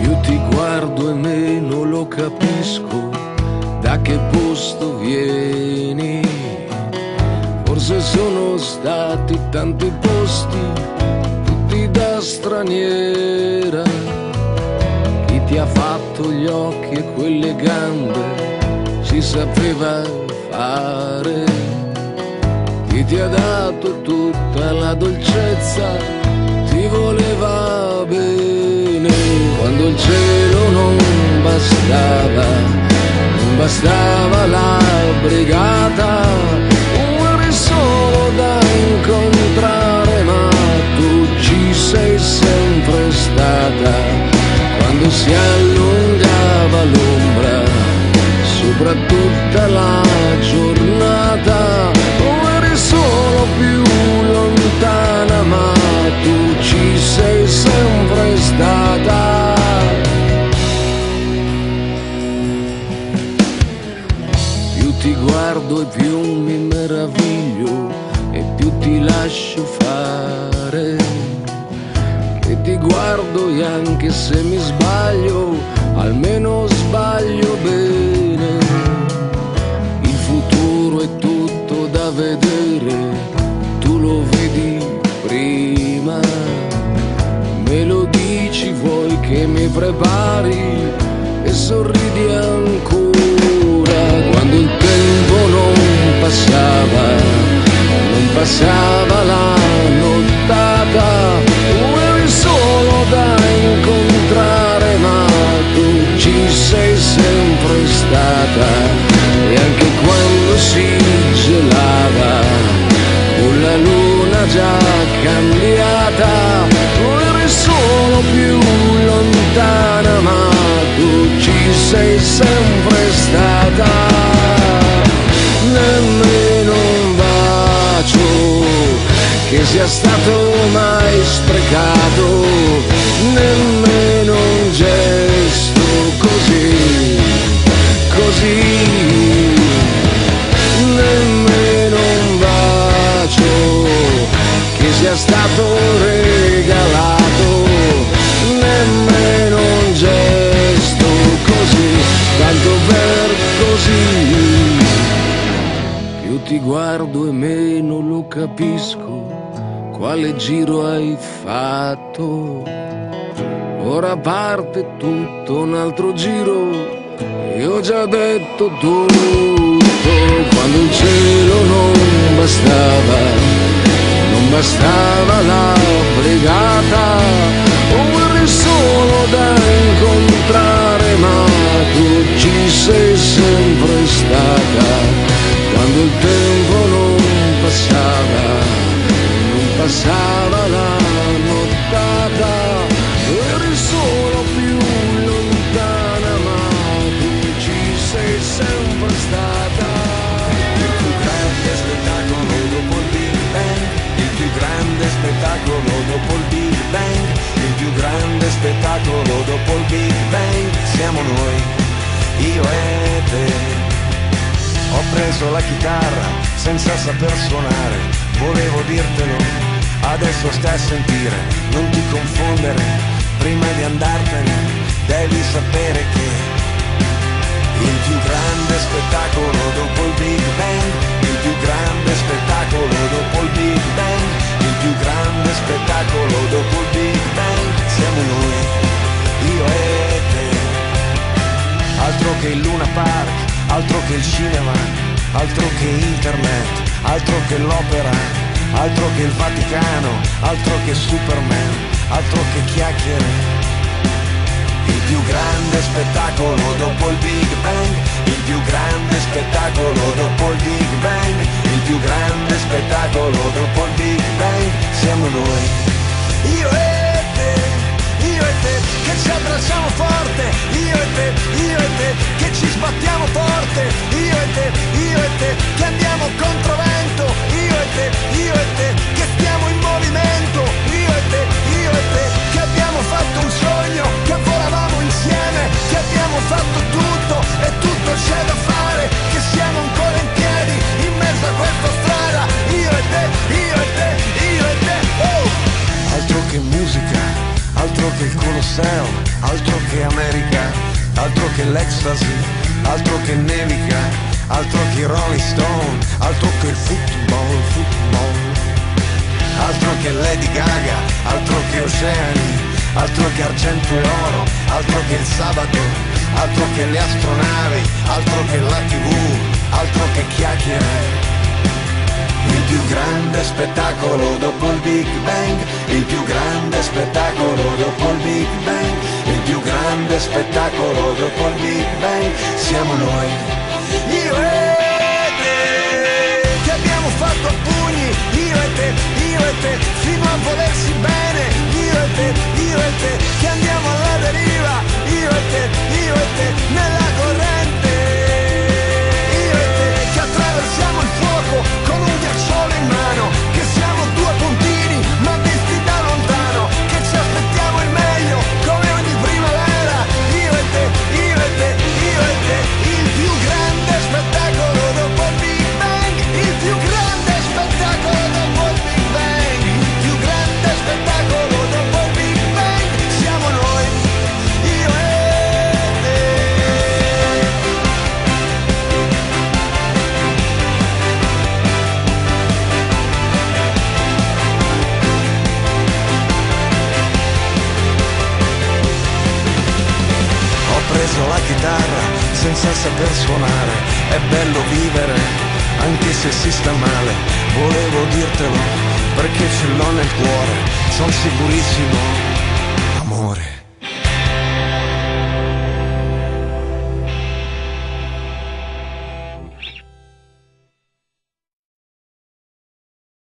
Più ti guardo e meno lo capisco da che posto vieni. Forse sono stati tanti posti, tutti da straniera. Chi ti ha fatto gli occhi e quelle gambe si sapeva fare. Chi ti ha dato tutta la dolcezza ti voleva bene. Quando il cielo non bastava la brigata, eri solo da incontrare, ma tu ci sei sempre stata. Quando si allungava l'ombra sopra tutta la giornata, eri solo più lontana, ma tu ci sei sempre stata. Più ti guardo e più mi meraviglio e più ti lascio fare. Che ti guardo e anche se mi sbaglio, almeno sbaglio bene. Il futuro è tutto da vedere, tu lo vedi prima. Me lo dici, vuoi che mi prepari e sorridi ancora. Quando il tempo non passava la nottata, eri solo da incontrare, ma tu ci sei sempre stata. E anche quando si gelava, con la luna già cambiata, eri solo più lontana, ma tu ci sei sempre stata. Nemmeno un bacio che sia stato mai sprecato, nemmeno un gesto così, nemmeno un bacio che sia stato regalato, nemmeno un gesto così, tanto per così. Più ti guardo e meno lo capisco, quale giro hai fatto. Ora parte tutto un altro giro, io ho già detto tutto. Quando il cielo non bastava la brigata, eri solo da incontrare, ma tu ci sei sempre stata. Quando il tempo non passava la nottata, eri solo più lontana, ma tu ci sei sempre stata. Il più grande spettacolo dopo il Big Bang, il più grande spettacolo dopo il Big Bang, il più grande spettacolo dopo il Big Bang, siamo noi, io e te. Ho preso la chitarra senza saper suonare, volevo dirtelo, adesso stai a sentire, non ti confondere, prima di andartene devi sapere che il più grande spettacolo dopo il Big Bang, il più grande spettacolo dopo il Big Bang, il più grande spettacolo dopo il Big Bang, siamo noi, io e te. Altro che il Luna Park, altro che il cinema, altro che internet, altro che l'opera, altro che il Vaticano, altro che Superman, altro che chiacchiere. Il più grande spettacolo dopo il Big Bang, il più grande spettacolo dopo il Big Bang, il più grande spettacolo dopo il Big Bang, siamo noi, io e te, che ci abbracciamo forte, io e te, che ci sbattiamo forte, io e te, che andiamo controvento, io e te, che stiamo in movimento, io e te, che abbiamo fatto un sogno, che volavamo insieme, che abbiamo fatto tutto e tutto c'è da fare, che siamo ancora in piedi in mezzo a questa strada, io e te, oh! Altro che musica, altro che che il Colosseo, altro che America, altro che l'ecstasy, altro che nevica, altro che i Rolling Stone, altro che il football, altro che Lady Gaga, altro che oceani, altro che argento e oro, altro che il sabato, altro che le astronavi, altro che la TV, altro che chiacchiere. Il più grande spettacolo dopo il Big Bang, il più grande spettacolo dopo il Big Bang, il più grande spettacolo dopo il Big Bang, siamo noi, io e te, che abbiamo fatto a pugni, io e te, fino a volersi bene, io e te, che andiamo alla deriva, io e te, nella corrente, io e te, che attraversiamo il fuoco con un ghiacciolo in mano, che siamo due puntini ma visti da lontano, che ci aspettiamo il meglio come ogni primavera, io e te, io e te, io e te, il più grande spettacolo dopo il Big Bang, il più grande spettacolo dopo il Big Bang, il più grande spettacolo dopo il Big Bang, siamo noi, io e te. Ho preso la chitarra senza saper suonare, è bello vivere anche se si sta male, volevo dirtelo perché ce l'ho nel cuore, son sicurissimo